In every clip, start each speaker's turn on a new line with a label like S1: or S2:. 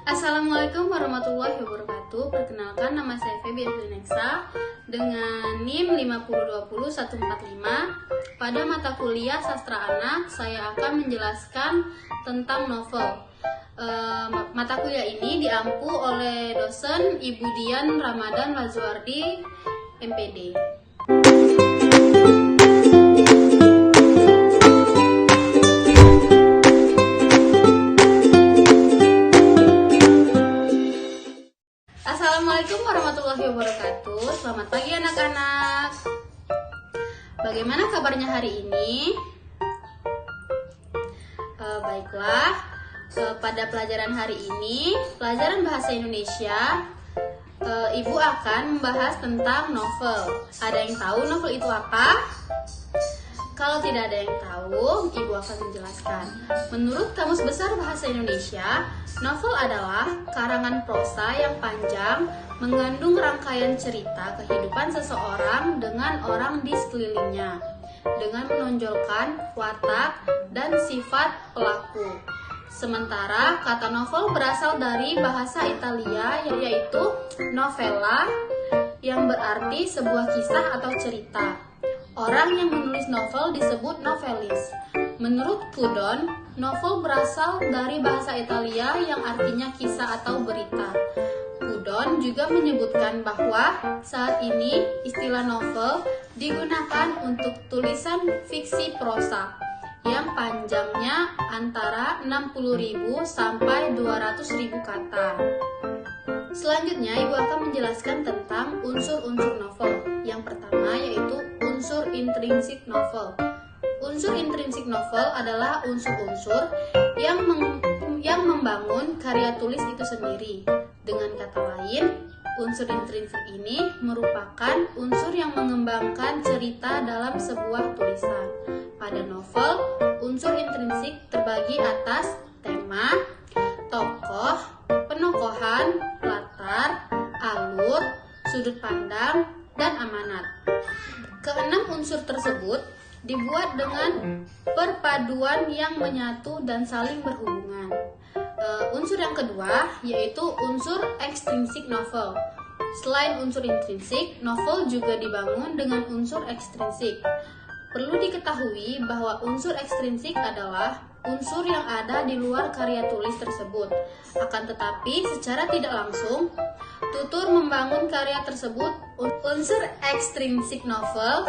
S1: Assalamualaikum warahmatullahi wabarakatuh. Perkenalkan, nama saya Feby Eflineksa dengan NIM 5020145. Pada mata kuliah Sastra Anak, saya akan menjelaskan tentang novel. Mata kuliah ini diampu oleh dosen Ibu Dian Ramadan Lazuardi, MPD. Assalamualaikum warahmatullahi wabarakatuh. Selamat pagi anak-anak. Bagaimana kabarnya hari ini? Baiklah, pada pelajaran hari ini, pelajaran bahasa Indonesia, Ibu akan membahas tentang novel. Ada yang tahu novel itu apa? Kalau tidak ada yang tahu, Ibu akan menjelaskan. Menurut Kamus Besar Bahasa Indonesia, novel adalah karangan prosa yang panjang, mengandung rangkaian cerita kehidupan seseorang dengan orang di sekelilingnya, dengan menonjolkan watak dan sifat pelaku. Sementara kata novel berasal dari bahasa Italia, yaitu novella, yang berarti sebuah kisah atau cerita. Orang yang menulis novel disebut novelis. Menurut Proudhon, novel berasal dari bahasa Italia yang artinya kisah atau berita. Proudhon juga menyebutkan bahwa saat ini istilah novel digunakan untuk tulisan fiksi prosa yang panjangnya antara 60.000 sampai 200.000 kata. Selanjutnya, Ibu akan menjelaskan tentang unsur-unsur novel. Yang pertama yaitu unsur intrinsik novel. Unsur intrinsik novel adalah unsur-unsur yang membangun karya tulis itu sendiri. Dengan kata lain, unsur intrinsik ini merupakan unsur yang mengembangkan cerita dalam sebuah tulisan. Pada novel, unsur intrinsik terbagi atas tema, tokoh, penokohan, latar, alur, sudut pandang, dan amanat. Keenam unsur tersebut dibuat dengan perpaduan yang menyatu dan saling berhubungan. Unsur yang kedua yaitu unsur ekstrinsik novel. Selain unsur intrinsik, novel juga dibangun dengan unsur ekstrinsik. Perlu diketahui bahwa unsur ekstrinsik adalah unsur yang ada di luar karya tulis tersebut. Akan tetapi secara tidak langsung, tutur membangun karya tersebut. Unsur ekstrinsik novel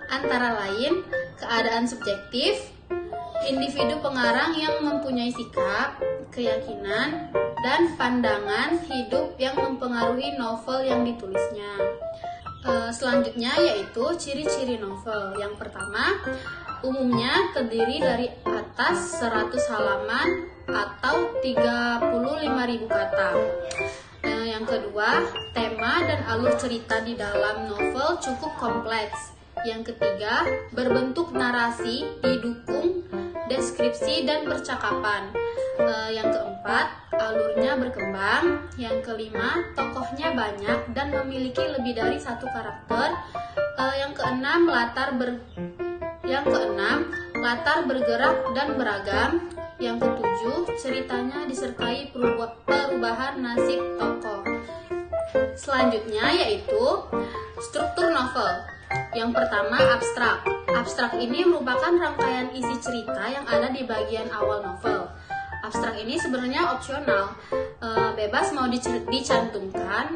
S1: antara lain keadaan subjektif, individu pengarang yang mempunyai sikap, keyakinan, dan pandangan hidup yang mempengaruhi novel yang ditulisnya. Selanjutnya yaitu ciri-ciri novel. Yang pertama, umumnya terdiri dari atas 100 halaman atau 35.000 kata. Yang kedua, tema dan alur cerita di dalam novel cukup kompleks. Yang ketiga, berbentuk narasi didukung deskripsi dan percakapan. Yang keempat, alurnya berkembang. Yang kelima, tokohnya banyak dan memiliki lebih dari satu karakter. Yang keenam, latar bergerak dan beragam. Yang ketujuh, ceritanya disertai perubahan nasib tokoh. Selanjutnya yaitu struktur novel. Yang pertama, abstrak. Abstrak ini merupakan rangkaian isi cerita yang ada di bagian awal novel. Abstrak ini sebenarnya opsional, bebas mau dicantumkan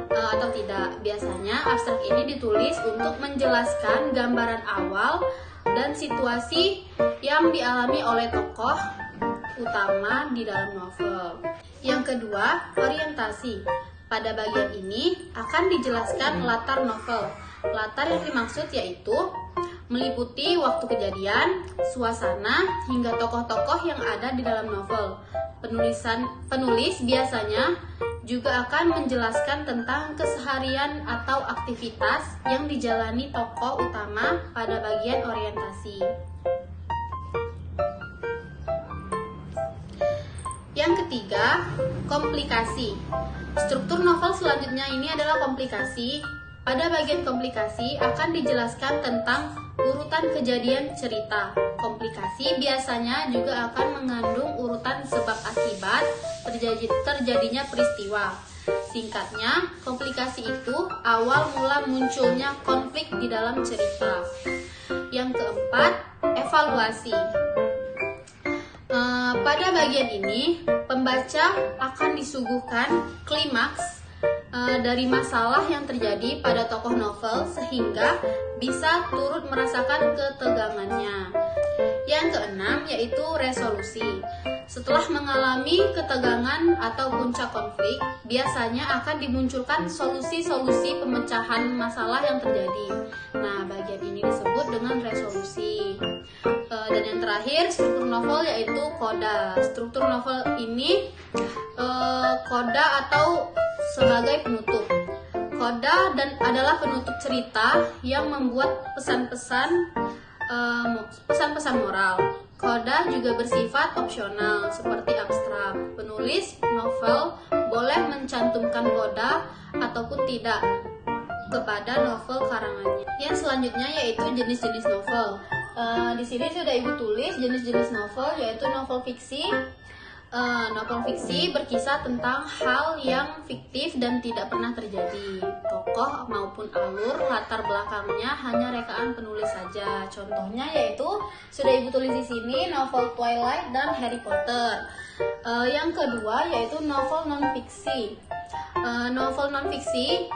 S1: atau tidak. Biasanya abstrak ini ditulis untuk menjelaskan gambaran awal dan situasi yang dialami oleh tokoh utama di dalam novel. Yang kedua, orientasi. Pada bagian ini akan dijelaskan latar novel. Latar yang dimaksud yaitu meliputi waktu kejadian, suasana, hingga tokoh-tokoh yang ada di dalam novel. Penulis biasanya juga akan menjelaskan tentang keseharian atau aktivitas yang dijalani tokoh utama pada bagian orientasi. Yang ketiga, komplikasi. Struktur novel selanjutnya ini adalah komplikasi. Pada bagian komplikasi akan dijelaskan tentang urutan kejadian cerita. Komplikasi biasanya juga akan mengandung urutan sebab akibat terjadinya peristiwa. Singkatnya, komplikasi itu awal mula munculnya konflik di dalam cerita. Yang keempat, evaluasi. Pada bagian ini, pembaca akan disuguhkan klimaks dari masalah yang terjadi pada tokoh novel sehingga bisa turut merasakan ketegangannya. Yang keenam yaitu resolusi. Setelah mengalami ketegangan atau puncak konflik, biasanya akan dimunculkan solusi-solusi pemecahan masalah yang terjadi. Nah, bagian ini disebut dengan resolusi. Dan yang terakhir, struktur novel yaitu koda. Struktur novel ini koda atau sebagai penutup. Koda adalah penutup cerita yang membuat pesan-pesan moral. Koda juga bersifat opsional seperti abstrak. Penulis novel boleh mencantumkan koda ataupun tidak kepada novel karangannya. Yang selanjutnya yaitu jenis-jenis novel. Di sini sudah Ibu tulis jenis-jenis novel yaitu novel fiksi. Novel fiksi berkisah tentang hal yang fiktif dan tidak pernah terjadi. Tokoh maupun alur latar belakangnya hanya rekaan penulis saja. Contohnya yaitu sudah Ibu tulis di sini novel Twilight dan Harry Potter. Yang kedua yaitu novel non-fiksi. Novel non-fiksi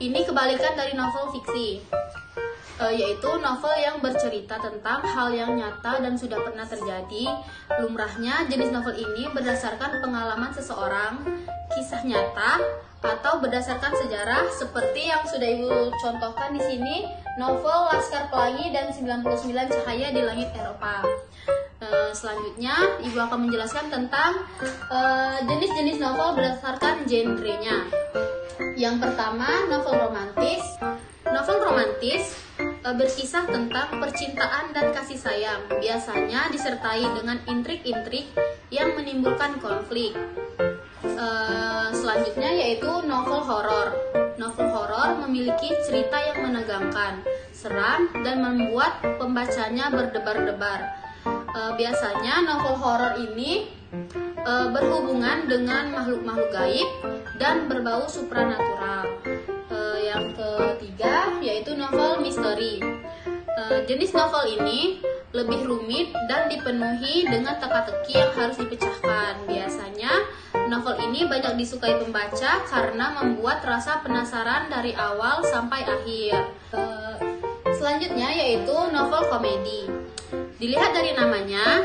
S1: ini kebalikan dari novel fiksi. Yaitu novel yang bercerita tentang hal yang nyata dan sudah pernah terjadi. Lumrahnya jenis novel ini berdasarkan pengalaman seseorang, kisah nyata, atau berdasarkan sejarah seperti yang sudah Ibu contohkan di sini, novel Laskar Pelangi dan 99 Cahaya di Langit Eropa. Selanjutnya Ibu akan menjelaskan tentang jenis-jenis novel berdasarkan genrenya. Yang pertama, novel romantis. Novel romantis berkisah tentang percintaan dan kasih sayang, biasanya disertai dengan intrik-intrik yang menimbulkan konflik. Selanjutnya yaitu novel horor. Novel horor memiliki cerita yang menegangkan, seram, dan membuat pembacanya berdebar-debar. Biasanya novel horor ini berhubungan dengan makhluk-makhluk gaib dan berbau supranatural. Yang ketiga yaitu novel misteri. Jenis novel ini lebih rumit dan dipenuhi dengan teka-teki yang harus dipecahkan. Biasanya novel ini banyak disukai pembaca karena membuat rasa penasaran dari awal sampai akhir. Selanjutnya yaitu novel komedi. Dilihat dari namanya,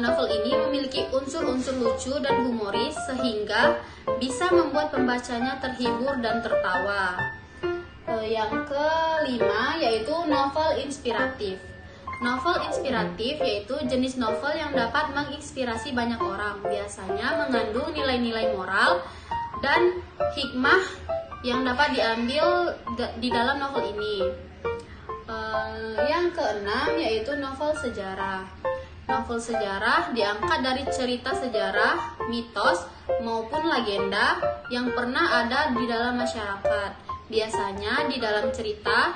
S1: novel ini memiliki unsur-unsur lucu dan humoris sehingga bisa membuat pembacanya terhibur dan tertawa. Yang kelima yaitu novel inspiratif. Novel inspiratif yaitu jenis novel yang dapat menginspirasi banyak orang, biasanya mengandung nilai-nilai moral dan hikmah yang dapat diambil di dalam novel ini. Yang keenam yaitu novel sejarah. Novel sejarah diangkat dari cerita sejarah, mitos, maupun legenda yang pernah ada di dalam masyarakat. Biasanya di dalam cerita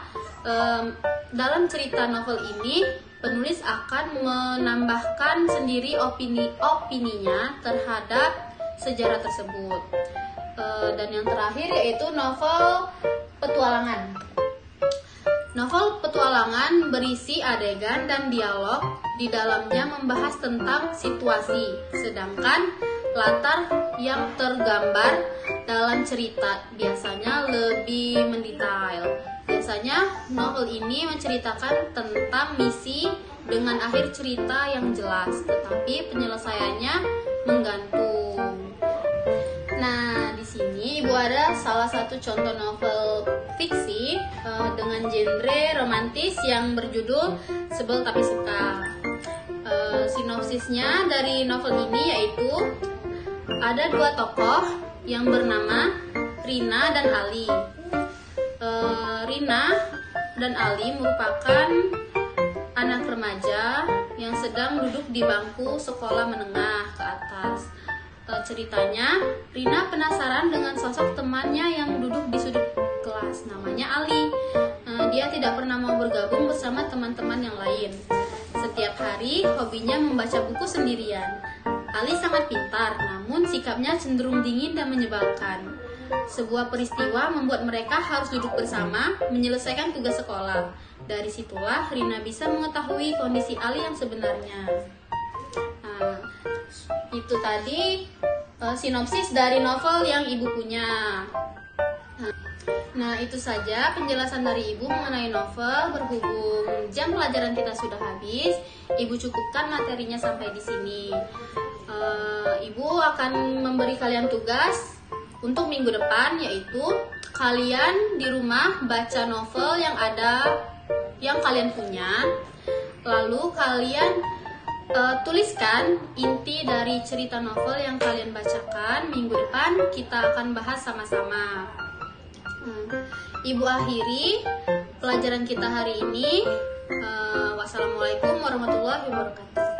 S1: novel ini, penulis akan menambahkan sendiri opininya terhadap sejarah tersebut. Dan yang terakhir yaitu novel petualangan. Novel petualangan berisi adegan dan dialog di dalamnya membahas tentang situasi, sedangkan latar yang tergambar dalam cerita biasanya lebih mendetail. Biasanya novel ini menceritakan tentang misi dengan akhir cerita yang jelas, tetapi penyelesaiannya menggantung. Nah, di sini Ibu ada salah satu contoh novel fiksi dengan genre romantis yang berjudul Sebel Tapi Suka. Sinopsisnya dari novel ini yaitu ada dua tokoh yang bernama Rina dan Ali. Rina dan Ali merupakan anak remaja yang sedang duduk di bangku sekolah menengah ke atas. Ceritanya, Rina penasaran dengan sosok temannya yang duduk di sudut kelas. kelas, namanya Ali. Dia tidak pernah mau bergabung bersama teman-teman yang lain. Setiap hari hobinya membaca buku sendirian. Ali sangat pintar, namun sikapnya cenderung dingin dan menyebalkan. Sebuah peristiwa membuat mereka harus duduk bersama menyelesaikan tugas sekolah. Dari situlah Rina bisa mengetahui kondisi Ali yang sebenarnya. Itu tadi sinopsis dari novel yang ibu punya. Nah, itu saja penjelasan dari ibu mengenai novel. Berhubung jam pelajaran kita sudah habis, ibu cukupkan materinya sampai di sini. Ibu akan memberi kalian tugas untuk minggu depan, yaitu kalian di rumah baca novel yang kalian punya. Lalu kalian tuliskan inti dari cerita novel yang kalian bacakan. Minggu depan kita akan bahas sama-sama. Ibu akhiri pelajaran kita hari ini. Wassalamualaikum warahmatullahi wabarakatuh.